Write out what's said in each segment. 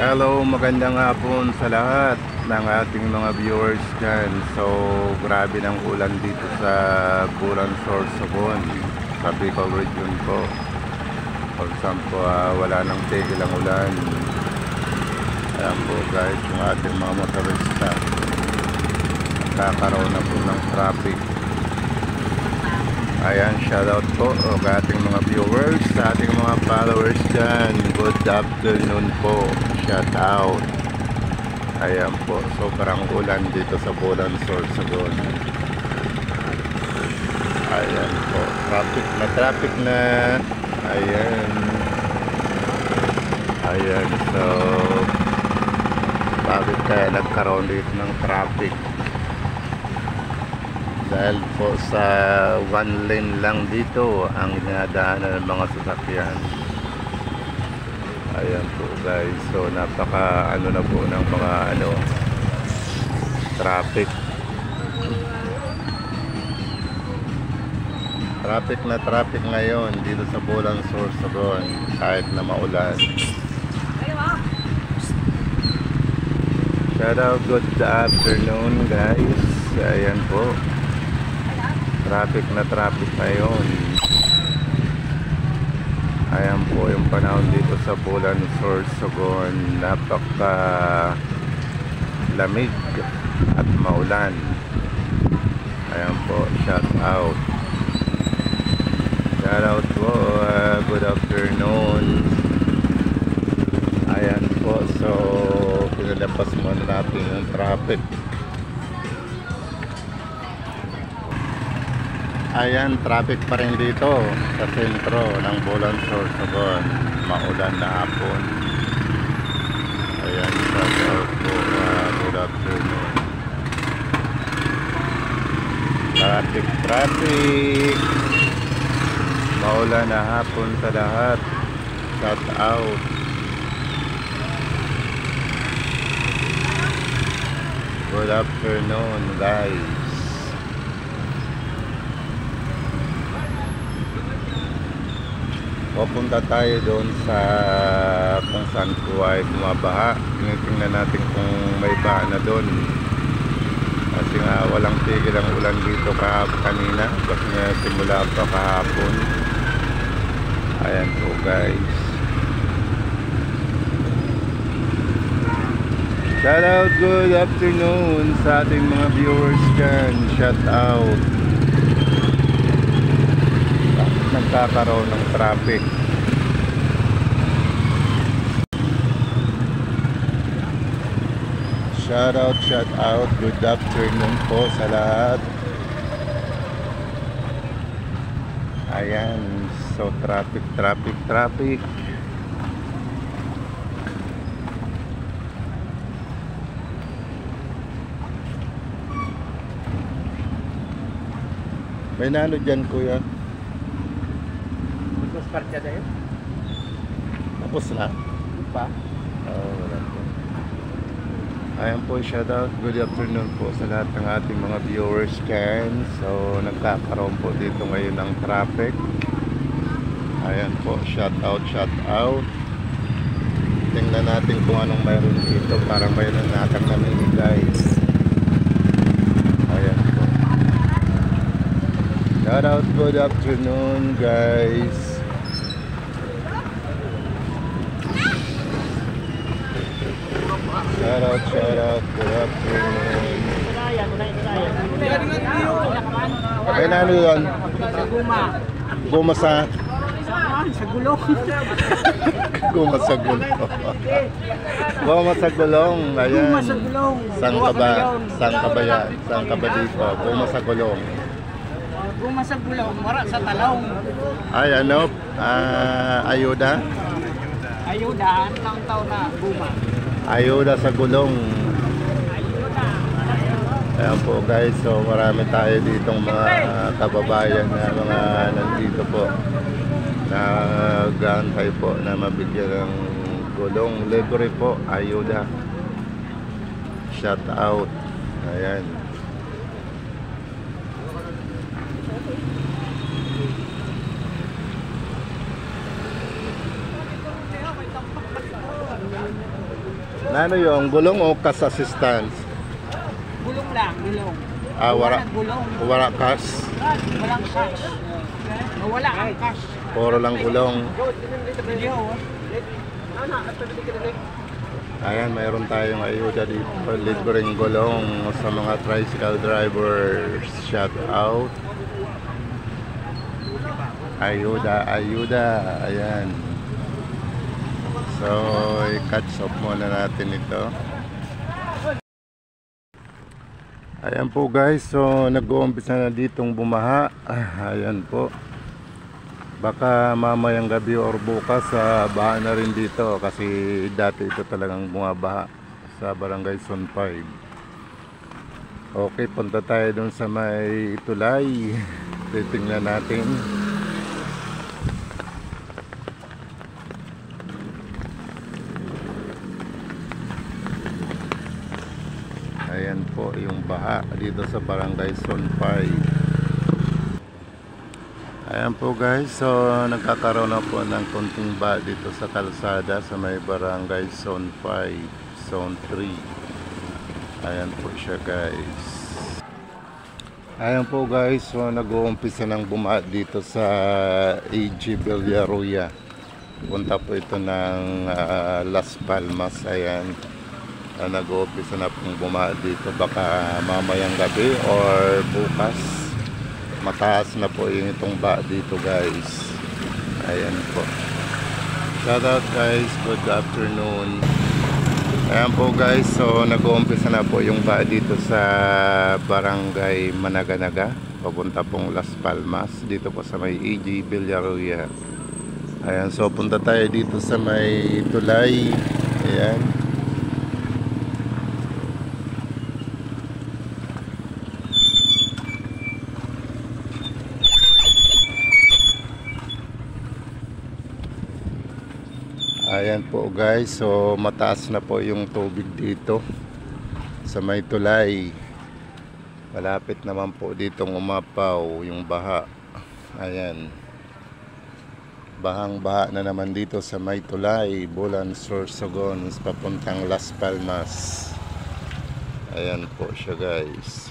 Hello, magandang hapon sa lahat ng ating mga viewers dyan. So, grabe ng ulan dito sa Bulan, Sorsogon, sa Bicol region po. For example, wala nang tigil ang ulan. Ayan po guys, yung ating mga motorista nagkakaroon na po ng traffic. Ayan, shoutout po sa ating mga viewers, sa ating mga followers dyan. Good afternoon po, shoutout. Ayan po, sobrang ulan dito sa Bulan, Sorsogon. Ayan po, traffic na. Ayan. Ayan, so bakit kaya nagkaroon dito ng traffic? Dahil po sa one lane lang dito ang dinadaanan ng mga sasakyan. Ayan po guys, so napaka na po ng mga traffic. Traffic ngayon dito sa Bulan, Sorsogon kahit na maulan. Shout out, good afternoon guys. Ayan po, traffic ngayon. Ayan po yung panahon dito sa Bulan, Sorsogon. Napaka lamig at maulan. Ayan po, shout out po, good afternoon. Ayan po, so pinalapas muna natin yung traffic. Ayan, traffic pa rin dito sa sentro ng Bulan, Sorsogon. Maulan na hapon. Ayan, shout out po, good afternoon. Traffic. Maulan na hapon sa lahat. Shout out. Good afternoon guys. Pupunta tayo doon sa kung saan po ay bumabaha. Tinitingnan natin kung may baha na doon. Kasi nga walang tigil ang ulan dito kanina. Kasi nga simula pa kahapon. Ayan po guys. Shout out, good afternoon sa ating mga viewers dyan. Shout out. Nagkakaroon ng traffic. Shout out, good afternoon po sa lahat. Ayan, so traffic. May nano dyan kuya? Parkya dahil? Tapos na? Pa? Oo, wala po. Ayan po, shoutout. Good afternoon po sa lahat ng ating mga viewers dyan. So, nagkakaroon po dito ngayon ng traffic. Ayan po, shoutout. Tingnan natin kung anong mayroon dito. Parang mayroon natang namimigay. Ayan po. Shoutout, good afternoon guys. Shout out, good afternoon. Ay, ano yun? Guma sa? Sa gulong. Guma sa gulong. Guma sa gulong. Ayan. Guma sa gulong. Saan ka ba yan? Saan ka ba dito? Guma sa gulong. Guma sa gulong, wala sa talong. Ay, ano? Ayuda? Ayuda, ang taon na guma. Ayuda sa gulong. Ayan po guys, so marami tayo ditong mga kababayan na mga nandito po nag-aantay po na mabigyan ng gulong. Libre po, ayuda. Shout out. Ayan. Ano yung gulong o cash assistance? Gulong lang, gulong. Wala. Gulong. Wala cash. Walang cash. Wala ang cash. Puro lang gulong. Video. Ayan, mayroon tayong ayuda dito. Libreng gulong sa mga tricycle drivers. Shout out. Ayuda, ayuda. Ayan. So, i-catch up muna natin ito. Ayan po guys, so nag-uumpisa na ditong bumaha. Ayan po. Baka mamayang gabi or bukas baha na rin dito kasi dati ito talagang bumabaha sa Barangay Zone 5. Okay, punta tayo dun sa may tulay. Titingnan natin. Ayan po yung baha dito sa Barangay Zone 5. Ayan po guys, so nagkakaroon na po ng konting baha dito sa kalsada sa may Barangay Zone 5, Zone 3. Ayan po siya guys. Ayan po guys, so nag-uumpisa ng bumaha dito sa AG Villaruya. Punta po ito ng Las Palmas. Ayan. Nag-uumpisa na pong bumaha dito, baka mamayang gabi or bukas mataas na po yung itong baha dito guys. Ayan po. Shout out guys, good afternoon. Ayan po guys, so nag-uumpisa na po yung baha dito sa Barangay Managanaga, papunta pong Las Palmas, dito po sa may AG Villaruya. Ayan, so punta tayo dito sa may tulay. Ayan. Ayan po guys, so mataas na po yung tubig dito sa may tulay. Malapit naman po ditong umapaw yung baha. Ayan. Bahang baha na naman dito sa may tulay, Bulan, Sorsogon, papuntang Las Palmas. Ayan po siya guys.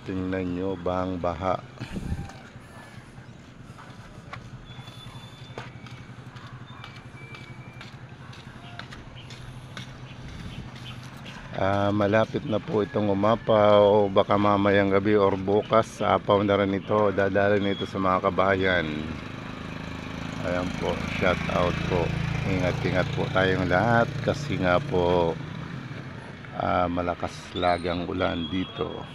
Tingnan nyo, bahang baha. Malapit na po itong umapaw, baka mamayang gabi or bukas apaw na rin ito, dadalhin ito sa mga kabayan. Ayan po, shout out po, ingat-ingat po tayong lahat kasi nga po malakas lagang ulan dito.